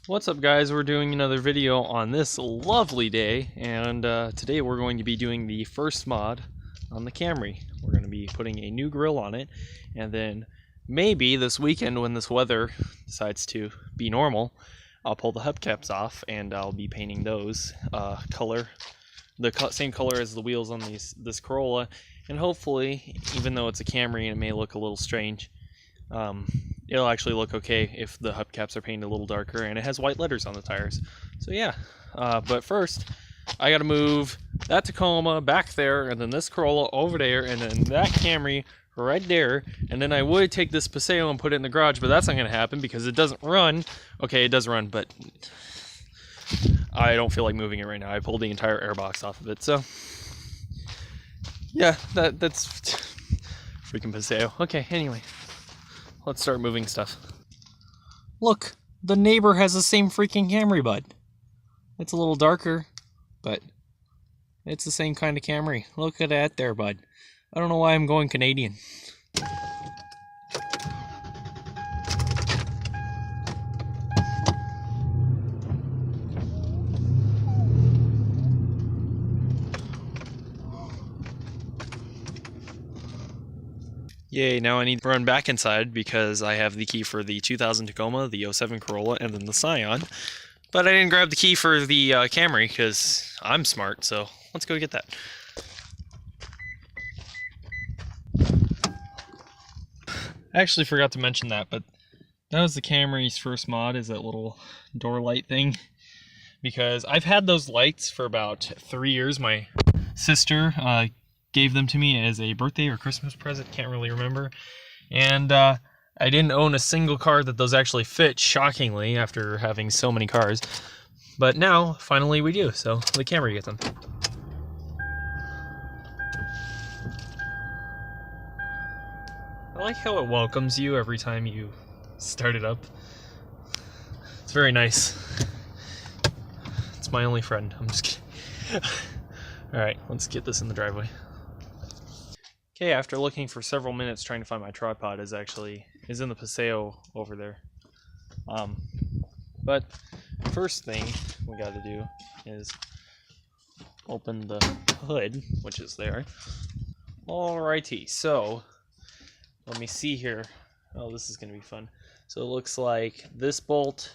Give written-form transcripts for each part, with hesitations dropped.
What's up guys, we're doing another video on this lovely day, and today we're going to be doing the first mod on the Camry. We're going to be putting a new grille on it, and then maybe this weekend when this weather decides to be normal, I'll pull the hubcaps off and I'll be painting those same color as the wheels on this Corolla, and hopefully, even though it's a Camry and it may look a little strange, it'll actually look okay if the hubcaps are painted a little darker and it has white letters on the tires. So yeah, but first I gotta move that Tacoma back there, and then this Corolla over there, and then that Camry right there, and then I would take this Paseo and put it in the garage, but that's not gonna happen because it doesn't run. Okay, it does run, but I don't feel like moving it right now. I pulled the entire airbox off of it, so yeah, that's freaking Paseo. Okay, anyway, let's start moving stuff. Look, the neighbor has the same freaking Camry, bud. It's a little darker, but it's the same kind of Camry. Look at that there, bud. I don't know why I'm going Canadian. Yay, now I need to run back inside because I have the key for the 2000 Tacoma, the 07 Corolla, and then the Scion. But I didn't grab the key for the Camry because I'm smart, so let's go get that. I actually forgot to mention that, but that was the Camry's first mod, is that little door light thing. Because I've had those lights for about 3 years. My sister gave them to me as a birthday or Christmas present, can't really remember. And I didn't own a single car that those actually fit, shockingly, after having so many cars. But now, finally we do, so the Camry gets them. I like how it welcomes you every time you start it up. It's very nice. It's my only friend, I'm just kidding. Alright, let's get this in the driveway. Okay, after looking for several minutes trying to find my tripod, is in the Paseo over there. But first thing we gotta do is open the hood, which is there. Alrighty, so let me see here. Oh, this is gonna be fun. So it looks like this bolt,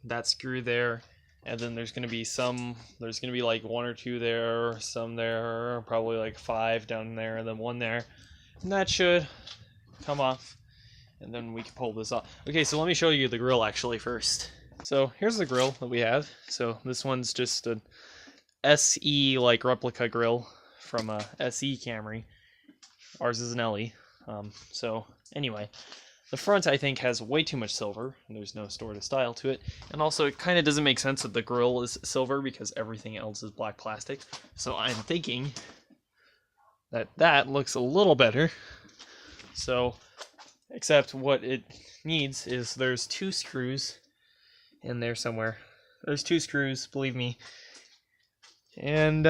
that screw there, and then there's going to be like one or two there, some there, probably like 5 down there, and then 1 there. And that should come off, and then we can pull this off. Okay, so let me show you the grill actually first. So here's the grill that we have. So this one's just an SE like replica grill from a SE Camry. Ours is an LE. So anyway, the front, I think, has way too much silver, and there's no store to style to it. And also, it kind of doesn't make sense that the grille is silver because everything else is black plastic. So I'm thinking that that looks a little better. So, except what it needs is there's 2 screws in there somewhere. There's 2 screws, believe me. And,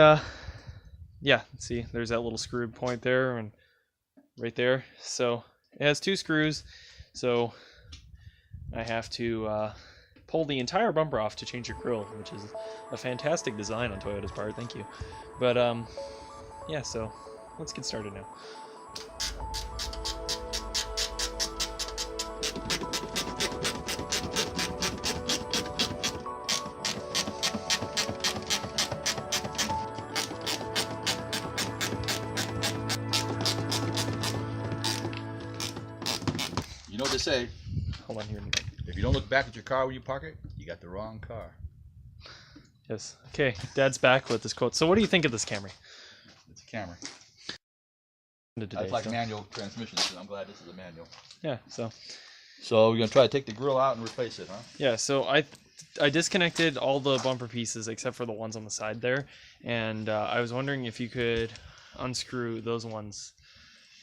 yeah, see, there's that little screw point there and right there. So it has 2 screws. So I have to pull the entire bumper off to change the grille, which is a fantastic design on Toyota's part, thank you. But yeah, so let's get started now. You know what they say, Hold on here. if you don't look back at your car when you park it, you got the wrong car. Yes. Okay, Dad's back with this quote. So what do you think of this Camry? It's a Camry. Today, I like manual transmissions, and I'm glad this is a manual. Yeah, so we're going to try to take the grill out and replace it, huh? yeah, so I disconnected all the bumper pieces except for the ones on the side there, and I was wondering if you could unscrew those ones.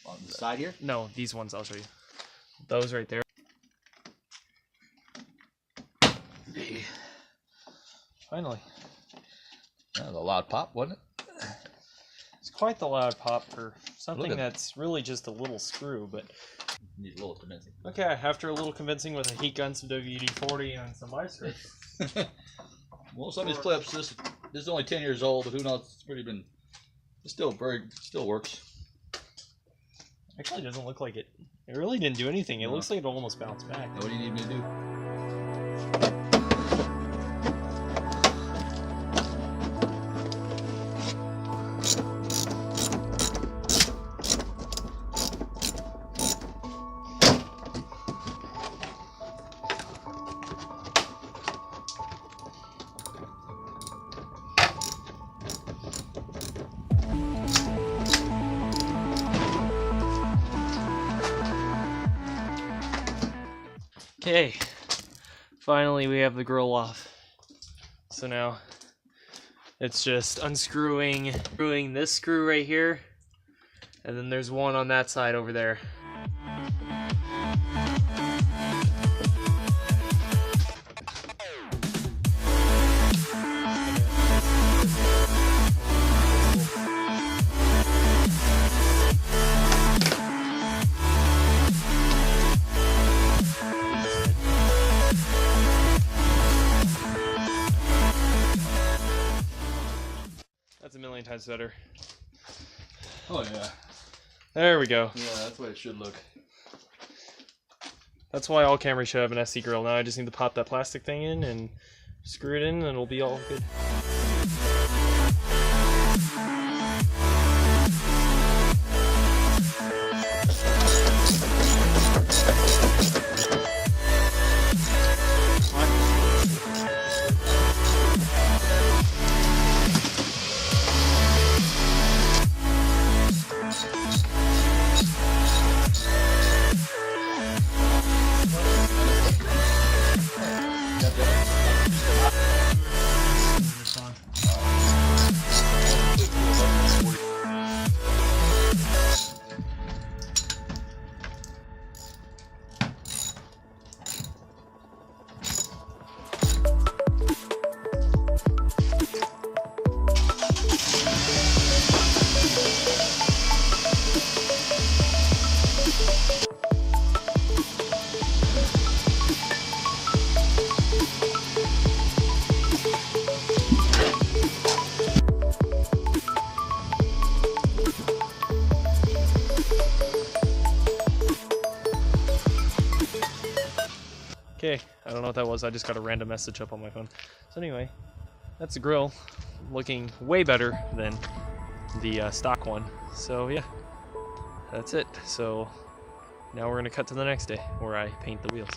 On the side here? No, these ones, I'll show you. Those right there. Finally. That was a loud pop, wasn't it? It's quite the loud pop for something that's really just a little screw, but Need a little convincing. Okay, after a little convincing with a heat gun, some WD-40, and some ice cream. Well, some of these clips, this is only 10 years old, but who knows? It's pretty been. It still works. Actually, it doesn't look like it. It really didn't do anything. It looks like it almost bounced back. Now, what do you need me to do? Okay, finally we have the grill off. So now it's just unscrewing this screw right here, and then there's one on that side over there. That's a million times better. Oh yeah. There we go. Yeah, that's the way it should look. That's why all Camrys should have an SC grill. Now I just need to pop that plastic thing in and screw it in, and it'll be all good. Okay, I don't know what that was. I just got a random message up on my phone. So anyway, that's the grill, looking way better than the stock one. So yeah, that's it. So now we're gonna cut to the next day where I paint the wheels.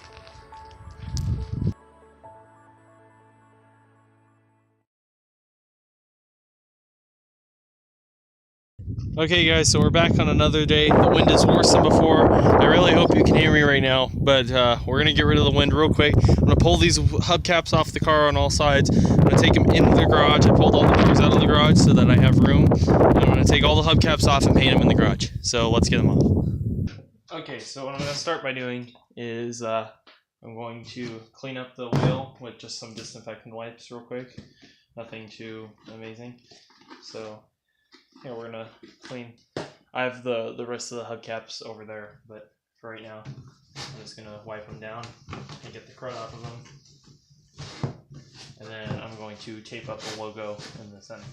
Okay guys, so we're back on another day. The wind is worse than before. I really hope you can hear me right now, but we're going to get rid of the wind real quick. I'm going to pull these hubcaps off the car on all sides. I'm going to take them into the garage. I pulled all the doors out of the garage so that I have room. And I'm going to take all the hubcaps off and paint them in the garage. So let's get them off. Okay, so what I'm going to start by doing is I'm going to clean up the wheel with just some disinfectant wipes real quick. Nothing too amazing. So yeah, we're gonna clean. I have the rest of the hubcaps over there, but for right now, I'm just gonna wipe them down and get the crud off of them. And then I'm going to tape up the logo in the center.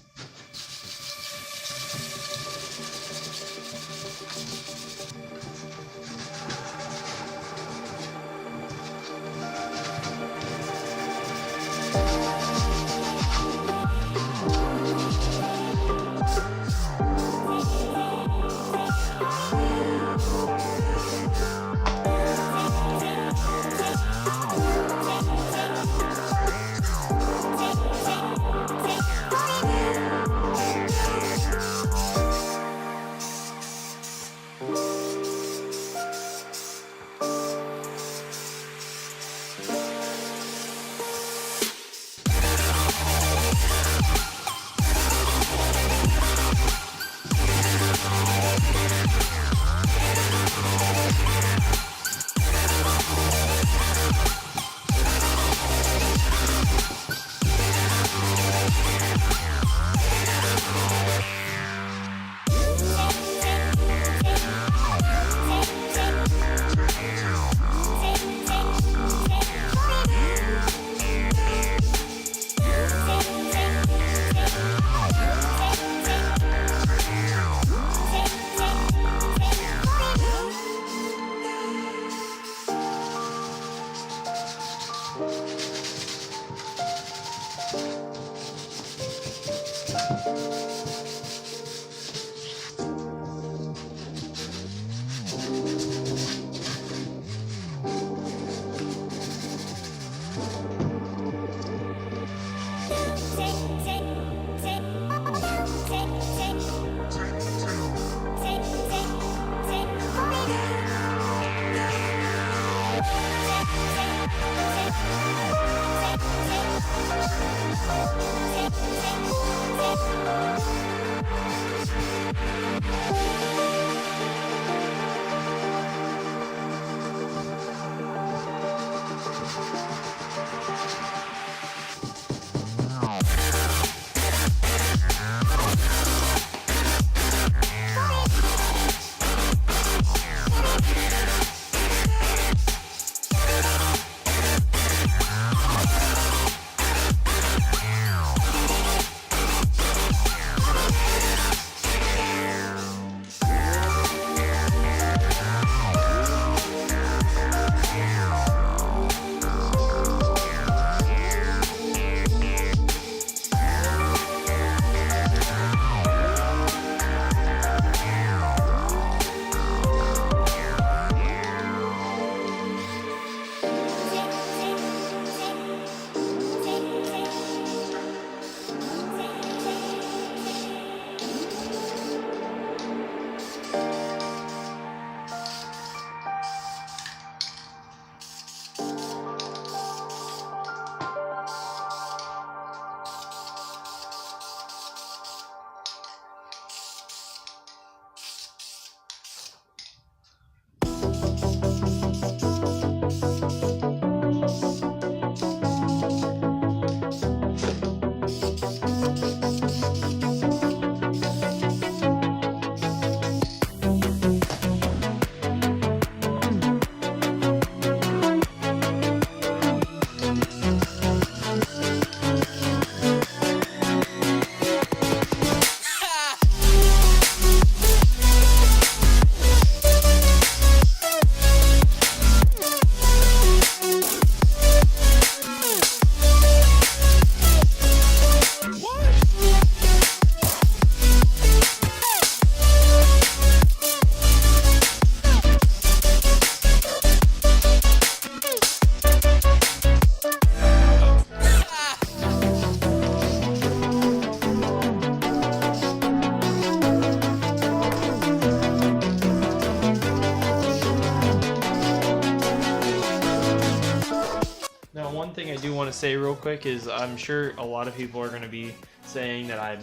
one thing I do want to say real quick is I'm sure a lot of people are going to be saying that I'm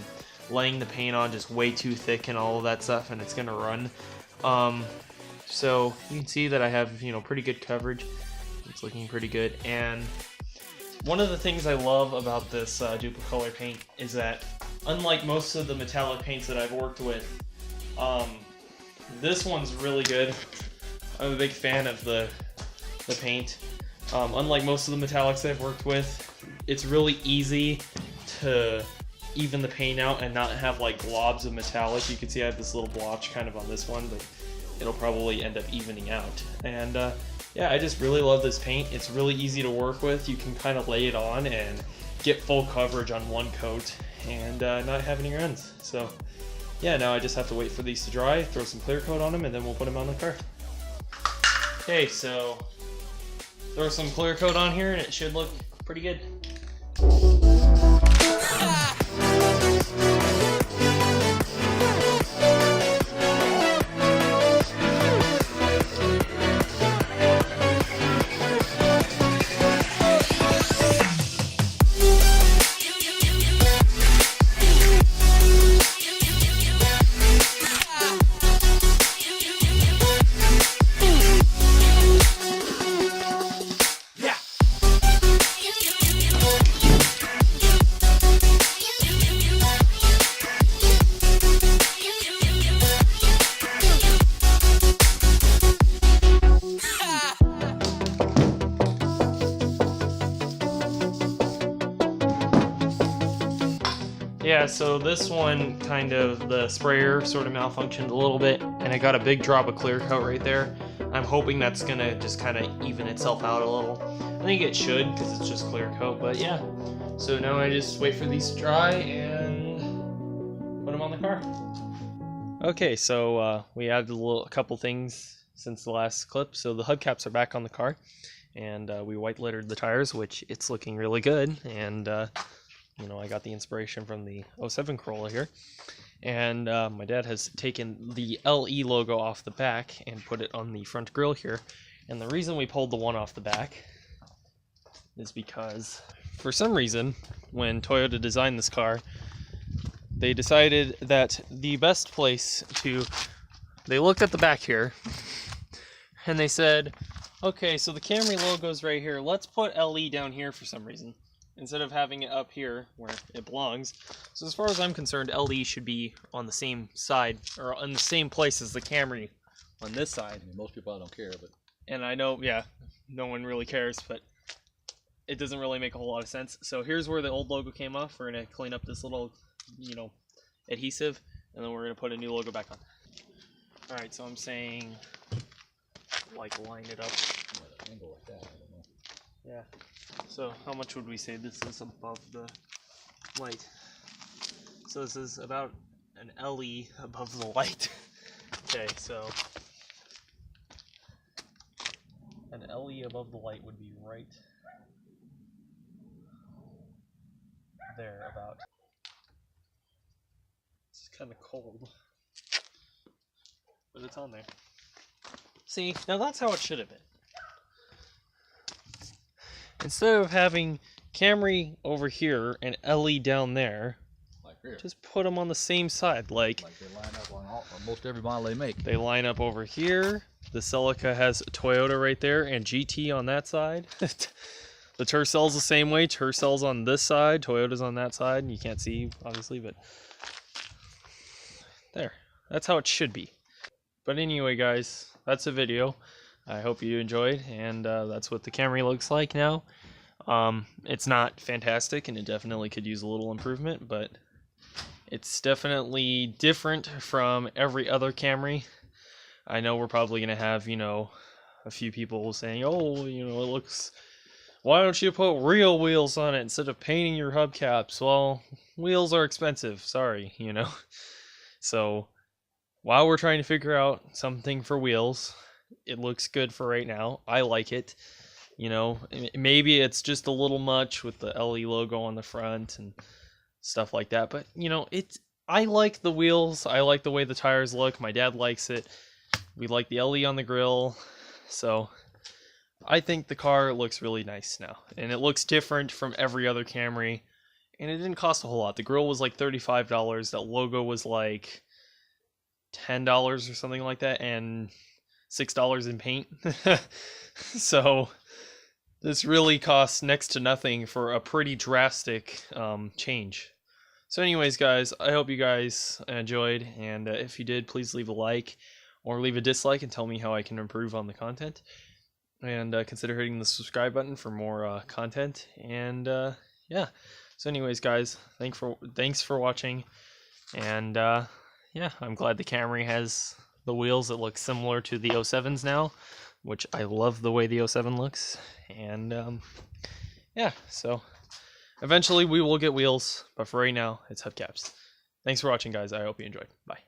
laying the paint on just way too thick and all of that stuff, and it's going to run. So you can see that I have, you know, pretty good coverage. It's looking pretty good. And one of the things I love about this Duplicolor paint is that, unlike most of the metallic paints that I've worked with, this one's really good. I'm a big fan of the paint. Unlike most of the metallics I've worked with, it's really easy to even the paint out and not have like globs of metallic. You can see I have this little blotch kind of on this one, but it'll probably end up evening out. And yeah, I just really love this paint. It's really easy to work with. You can kind of lay it on and get full coverage on one coat and not have any runs. So yeah, now I just have to wait for these to dry, throw some clear coat on them, and then we'll put them on the car. Okay, so throw some clear coat on here and it should look pretty good. Yeah, so this one kind of, the sprayer sort of malfunctioned a little bit, and I got a big drop of clear coat right there. I'm hoping that's gonna just kind of even itself out a little. I think it should, because it's just clear coat, but yeah. So now I just wait for these to dry and put them on the car. Okay, so we added a couple things since the last clip. So the hubcaps are back on the car, and we white littered the tires, which it's looking really good. And you know, I got the inspiration from the 07 Corolla here. And my dad has taken the LE logo off the back and put it on the front grille here. And the reason we pulled the one off the back is because, for some reason, when Toyota designed this car, they decided that the best place to... They looked at the back here, and they said, okay, so the Camry logo's right here. Let's put LE down here for some reason, instead of having it up here where it belongs. So as far as I'm concerned, LE should be on the same side, or on the same place as the Camry on this side. I mean, most people don't care, but... And I know, yeah, no one really cares, but it doesn't really make a whole lot of sense. So here's where the old logo came off. We're going to clean up this little, you know, adhesive, and then we're going to put a new logo back on. Alright, so I'm saying, like, line it up. Angle like that, I don't know. Yeah. So how much would we say this is above the light? So this is about an LE above the light. Okay, so an LE above the light would be right there about. It's kind of cold, but it's on there. See, now that's how it should have been. Instead of having Camry over here and LE down there, Like here. just put them on the same side. Like they line up on almost every model they make. They line up over here. The Celica has Toyota right there and GT on that side. The Tercell's the same way. Tercell's on this side. Toyota's on that side. You can't see, obviously, but there. That's how it should be. But anyway, guys, that's the video. I hope you enjoyed, and that's what the Camry looks like now. It's not fantastic, and it definitely could use a little improvement, but it's definitely different from every other Camry. I know we're probably going to have, you know, a few people saying, oh, you know, it looks... Why don't you put real wheels on it instead of painting your hubcaps? Well, wheels are expensive, sorry, you know. So, while we're trying to figure out something for wheels, it looks good for right now. I like it. You know, maybe it's just a little much with the LE logo on the front and stuff like that. But, you know, I like the wheels. I like the way the tires look. My dad likes it. We like the LE on the grill. So, I think the car looks really nice now, and it looks different from every other Camry, and it didn't cost a whole lot. The grill was like $35, that logo was like $10 or something like that, and $6 in paint. So this really costs next to nothing for a pretty drastic change. So anyways, guys, I hope you guys enjoyed, and if you did, please leave a like or leave a dislike and tell me how I can improve on the content. And consider hitting the subscribe button for more content. And yeah, so anyways, guys, thanks for watching. And yeah, I'm glad the Camry has the wheels that look similar to the 07s now, which I love the way the 07 looks. And yeah, so eventually we will get wheels, but for right now, it's hubcaps. Thanks for watching, guys. I hope you enjoyed. Bye.